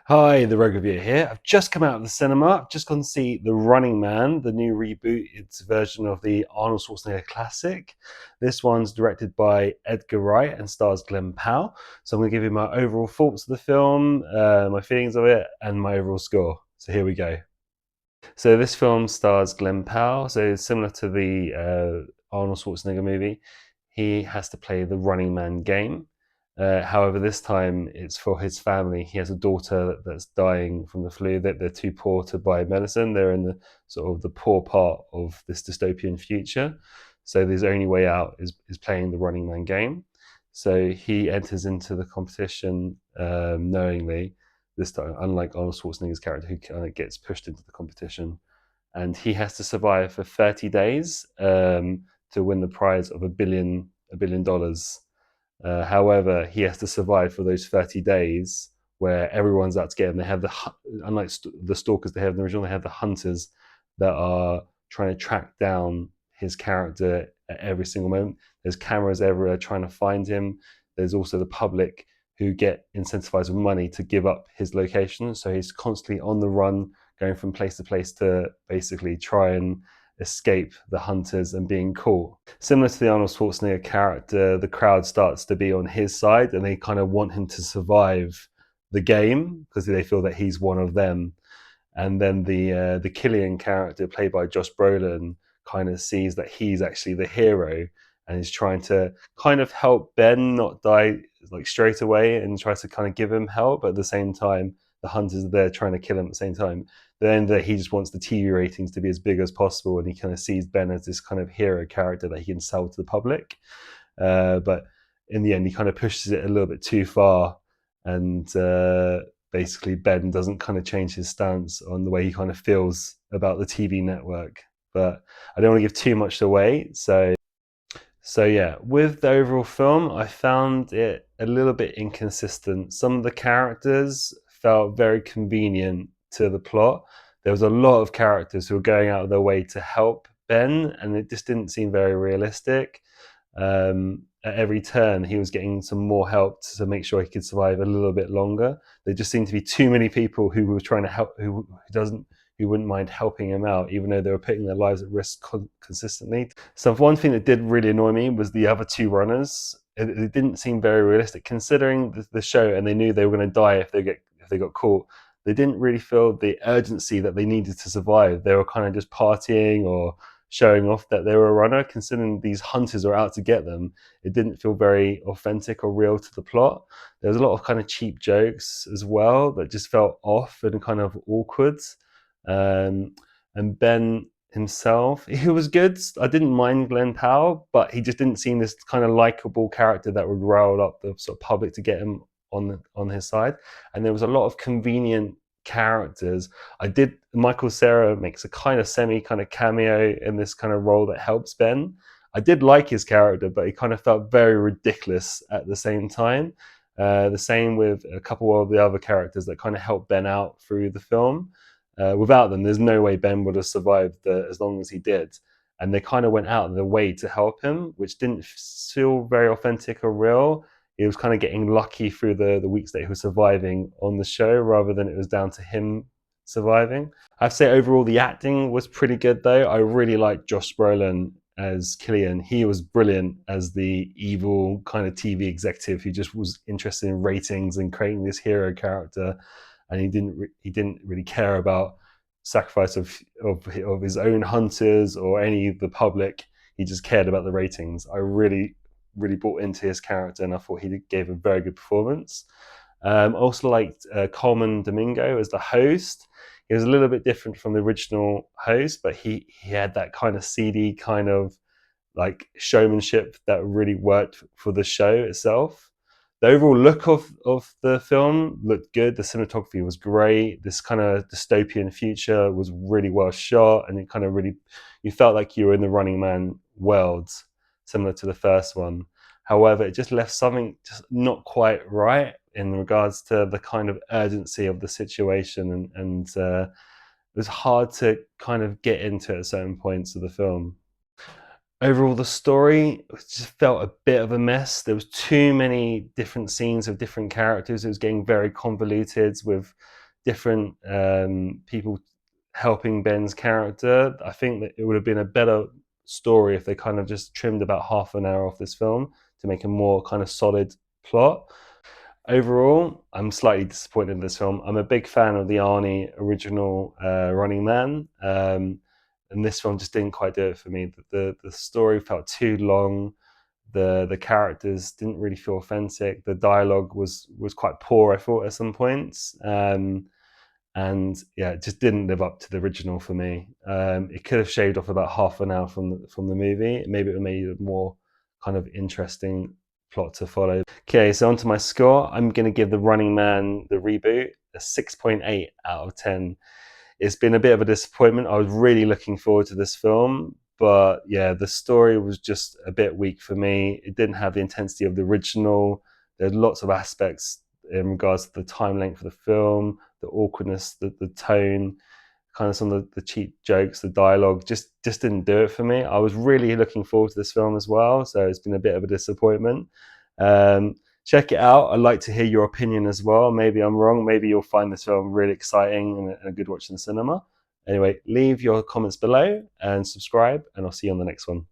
Hi, the Rogue Reviewer here. I've just come out of the cinema. I've just gone to see The Running Man, the new reboot. It's a version of the Arnold Schwarzenegger classic. This one's directed by Edgar Wright and stars Glenn Powell. So I'm going to give you my overall thoughts of the film, my feelings of it, and my overall score. So here we go. So this film stars Glenn Powell. So similar to the Arnold Schwarzenegger movie, he has to play the running man game. However, this time it's for his family. He has a daughter that's dying from the flu. That they're too poor to buy medicine. They're in the sort of the poor part of this dystopian future. So his only way out is playing the running man game. So he enters into the competition knowingly this time, unlike Arnold Schwarzenegger's character, who kind of gets pushed into the competition, and he has to survive for 30 days to win the prize of $1 billion. However, he has to survive for those 30 days where everyone's out to get him. They have unlike the stalkers they have in the original, they have the hunters that are trying to track down his character at every single moment. There's cameras everywhere trying to find him. There's also the public who get incentivized with money to give up his location. So he's constantly on the run, going from place to place to basically try and escape the hunters and being caught. Similar to the Arnold Schwarzenegger character, the crowd starts to be on his side and they kind of want him to survive the game because they feel that he's one of them. And then the Killian character, played by Josh Brolin, kind of sees that he's actually the hero and is trying to kind of help Ben not die like straight away and tries to kind of give him help, but at the same time the hunters are there trying to kill him at the same time. Then that he just wants the TV ratings to be as big as possible, and he kind of sees Ben as this kind of hero character that he can sell to the public. But in the end, he kind of pushes it a little bit too far, and basically Ben doesn't kind of change his stance on the way he kind of feels about the TV network. But I don't want to give too much away, so yeah, with the overall film, I found it a little bit inconsistent. Some of the characters felt very convenient to the plot. There was a lot of characters who were going out of their way to help Ben, and it just didn't seem very realistic. At every turn, he was getting some more help to make sure he could survive a little bit longer. There just seemed to be too many people who were trying to help, who wouldn't mind helping him out, even though they were putting their lives at risk consistently. So one thing that did really annoy me was the other two runners. It didn't seem very realistic, considering the show, and they knew they were going to die if they got caught. They didn't really feel the urgency that they needed to survive. They were kind of just partying or showing off that they were a runner. Considering these hunters are out to get them, it didn't feel very authentic or real to the plot. There was a lot of kind of cheap jokes as well that just felt off and kind of awkward. And Ben himself, he was good. I didn't mind Glenn Powell, but he just didn't seem this kind of likable character that would rile up the sort of public to get him on his side. And there was a lot of convenient characters. Michael Cera makes a kind of semi kind of cameo in this kind of role that helps Ben. I did like his character, but he kind of felt very ridiculous at the same time. The same with a couple of the other characters that kind of help Ben out through the film. Without them, there's no way Ben would have survived as long as he did. And they kind of went out of their way to help him, which didn't feel very authentic or real. He was kind of getting lucky through the weeks that he was surviving on the show rather than it was down to him surviving. I'd say overall the acting was pretty good though. I really liked Josh Brolin as Killian. He was brilliant as the evil kind of TV executive who just was interested in ratings and creating this hero character, and he didn't really care about sacrifice of his own hunters or any of the public. He just cared about the ratings. I really bought into his character, and I thought he gave a very good performance. Also liked Coleman Domingo as the host. He was a little bit different from the original host, but he had that kind of seedy kind of like showmanship that really worked for the show itself. The overall look of the film looked good. The cinematography was great. This kind of dystopian future was really well shot, and it kind of really, you felt like you were in the Running Man world, similar to the first one. However, it just left something just not quite right in regards to the kind of urgency of the situation, and it was hard to kind of get into at certain points of the film. Overall, the story just felt a bit of a mess. There was too many different scenes of different characters. It was getting very convoluted with different people helping Ben's character. I think that it would have been a better story if they kind of just trimmed about half an hour off this film to make a more kind of solid plot. Overall, I'm slightly disappointed in this film. I'm a big fan of the Arnie original Running Man, and this film just didn't quite do it for me. The story felt too long. The characters didn't really feel authentic. The dialogue was quite poor, I thought, at some points. And yeah, it just didn't live up to the original for me. It could have shaved off about half an hour from the movie. Maybe it would have made it more kind of interesting plot to follow. Okay, so onto my score. I'm going to give The Running Man, the reboot, a 6.8 out of 10. It's been a bit of a disappointment. I was really looking forward to this film, but yeah, the story was just a bit weak for me. It didn't have the intensity of the original. There's lots of aspects in regards to the time length of the film, the awkwardness, the tone, kind of some of the cheap jokes, the dialogue just didn't do it for me. I was really looking forward to this film as well, so it's been a bit of a disappointment. Um, Check it out. I'd like to hear your opinion as well. Maybe I'm wrong. Maybe you'll find this film really exciting and a good watch in the cinema. Anyway, leave your comments below and subscribe, and I'll see you on the next one.